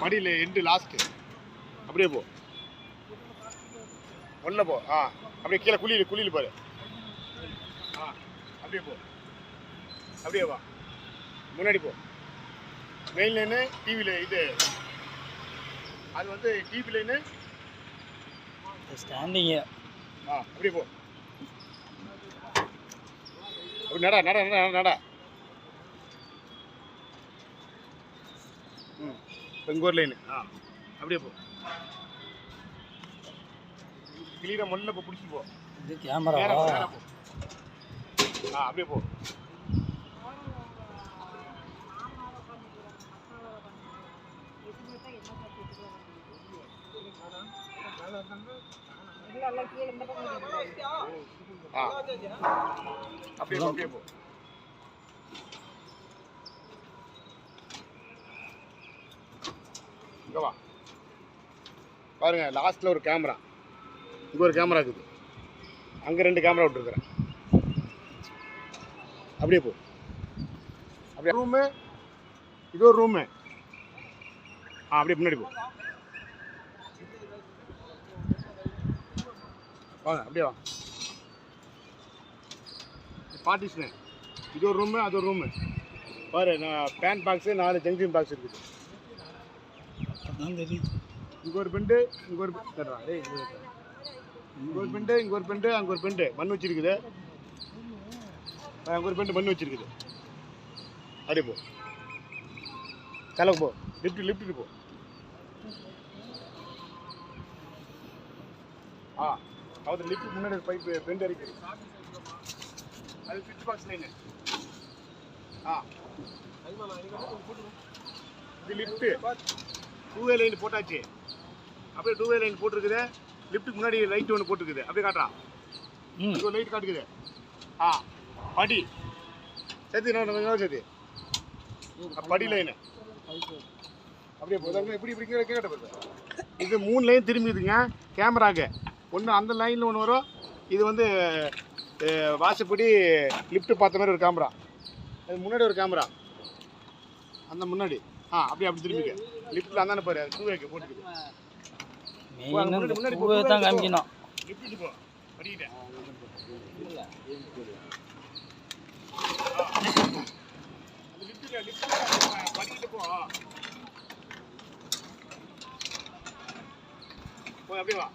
படியில் end last அப்படியே போ ஒன்றில் போ அப்படியே கீழே குழியில் பாரு அப்படியே போ அப்படியே வா முன்னாடி போ மெயின் லைனு டிவியில் இது அது வந்து டிவி லைனு ஸ்டாண்டிங்கு அப்படியே போ அப்படி நடா இங்கே ஒரு லைனு அப்படியே போ கிளியரா மண்ணில் இப்போ பிடிச்சி போ இது கேமரா போ அப்படியே போ அப்படியே போ இங்கே வா பாருங்க லாஸ்ட்டில் ஒரு கேமரா இங்கே ஒரு கேமரா இருக்குது அங்கே 2 கேமரா விட்டுருக்குறேன் அப்படியே போ அப்படியே ரூமு இது ஒரு ரூமு அப்படியே முன்னாடி போ வாங்க அப்படியே வா பார்ட்டிஷனு இது ஒரு ரூமு அது ஒரு ரூமு பாரு நான் பேன் பாக்ஸு 4 ஜங்ஷன் பாக்ஸ் இருக்குது இங்கே ஒரு பெண்டு இங்கே ஒரு இங்கே ஒரு பெண்டு இங்கே ஒரு பெண்டு அங்கே ஒரு பெண்டு மண் வச்சிருக்குது அங்கே ஒரு பெண்டு மண் வச்சிருக்குது அப்படியே போ செலவு போ லிஃப்ட்டு போ அது லிஃப்ட் முன்னாடி பைப்பு பெண்டு இருக்குது அது ஸ்விட்ச் பாக்ஸ் லைனு இது லிஃப்ட்டு 2வே லைன் போட்டாச்சு அப்படியே 2வே லைன் போட்டிருக்குது லிஃப்ட்டுக்கு முன்னாடி லைட் ஒன்று போட்டுருக்குது அப்படியே காட்டுறான் ஒரு லைட் காட்டுக்குது படி சேர்த்து என்ன சேர்த்து படி லைனு அப்படியே போதாங்க இப்படி கேட்ட போகுது இது 3 லைன் திரும்பிதுங்க கேமராக்கு ஒன்று அந்த லைனில் ஒன்று வரும் இது வந்து வாசப்படி லிஃப்ட்டு பார்த்த மாதிரி ஒரு கேமரா அது முன்னாடி ஒரு கேமரா அந்த முன்னாடி அப்படி திரும்பிக்க லிஃப்ட்டில் அந்தானே பாரு அது 2வேக்கு போட்டுக்குது முன்னாடி தான் காமிக்கணும் லிஃப்ட்டு போ படிக்கிட்டேன் அந்த லிஃப்ட்டு படிக்கிட்டு போ அப்படியே வா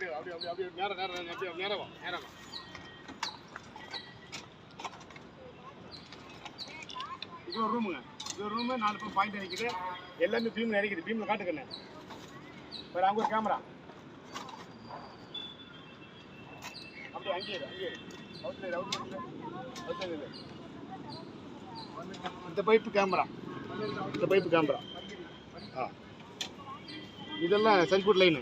அப்படியே நேரம் இது ஒரு ரூமுங்க இது ஒரு ரூமு 4 பேர் பாயிண்ட் நினைக்குது எல்லாமே பீம் நினைக்குது பீமில் காட்டுக்கண்ணே வேறு அங்கே ஒரு கேமரா அப்படியே அங்கேயே இந்த பைப்பு கேமரா இதெல்லாம் சர்க்யூட் லைனு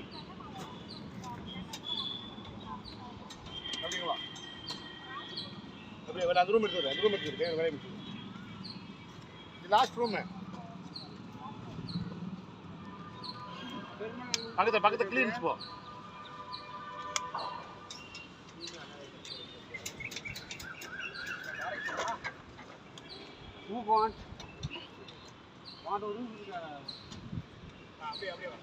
அப்படியே அந்த ரூம் எடுத்துருக்கேன் வேலை இது லாஸ்ட் ரூமு பக்கத்தில் கிளீன்ஸ் போ Who want a room? அப்படியே வா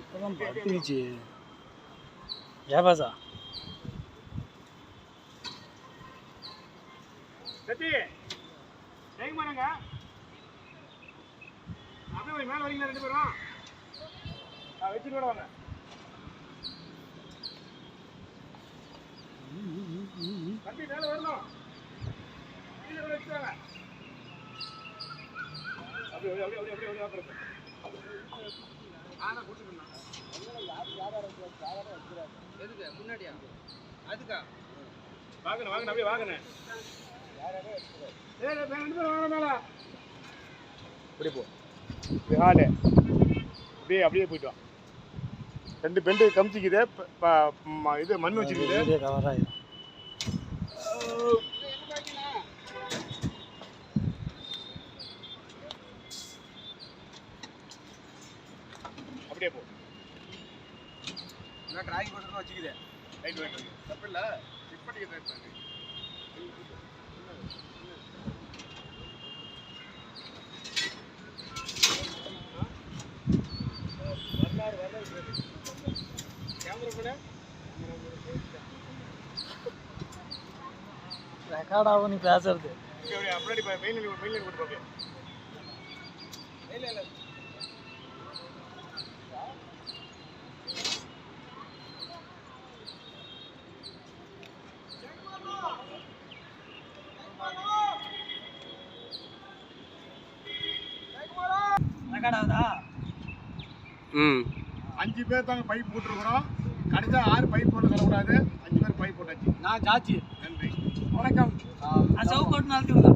இப்போதான் படுத்துச்சு ஏபாசா சத்தி எங்க போறாங்க அப்படியே மேலே வரீங்களா 2 பேரும் வச்சுட்டு கூட வாங்க வண்டி மேலே வரணும் கீழே கூட வச்சுட்டாங்க அப்படியே முன்னாடியா அதுக்கா வாங்கண்ணே அப்படியே வாங்கண்ணே இப்படி போ ஹாலு அப்படியே போயிட்டு வா 2 பெண்டு கமிச்சிக்குது இது மண் வச்சுக்குது ரைட் வாங்க தப்பு இல்ல செக் பண்ணி ரைட் வாங்க ரெக்கார்ட் ஆகும் நீ பேசுறது. அப்படி மெயின் போட்டு பாப்பே இல்ல ரெக்கார்ட் ஆகுதா? 5 பேர் தாங்க பைப் போட்டுருக்குறோம். கடைசியா 6 பைப் போட்டு தரக்கூடாது. 5 பேர் பைப் போட்டாச்சு. நான் ஜாச்சி. நன்றி. வணக்கம். நான் சவு போட்டு நடத்துவேன்.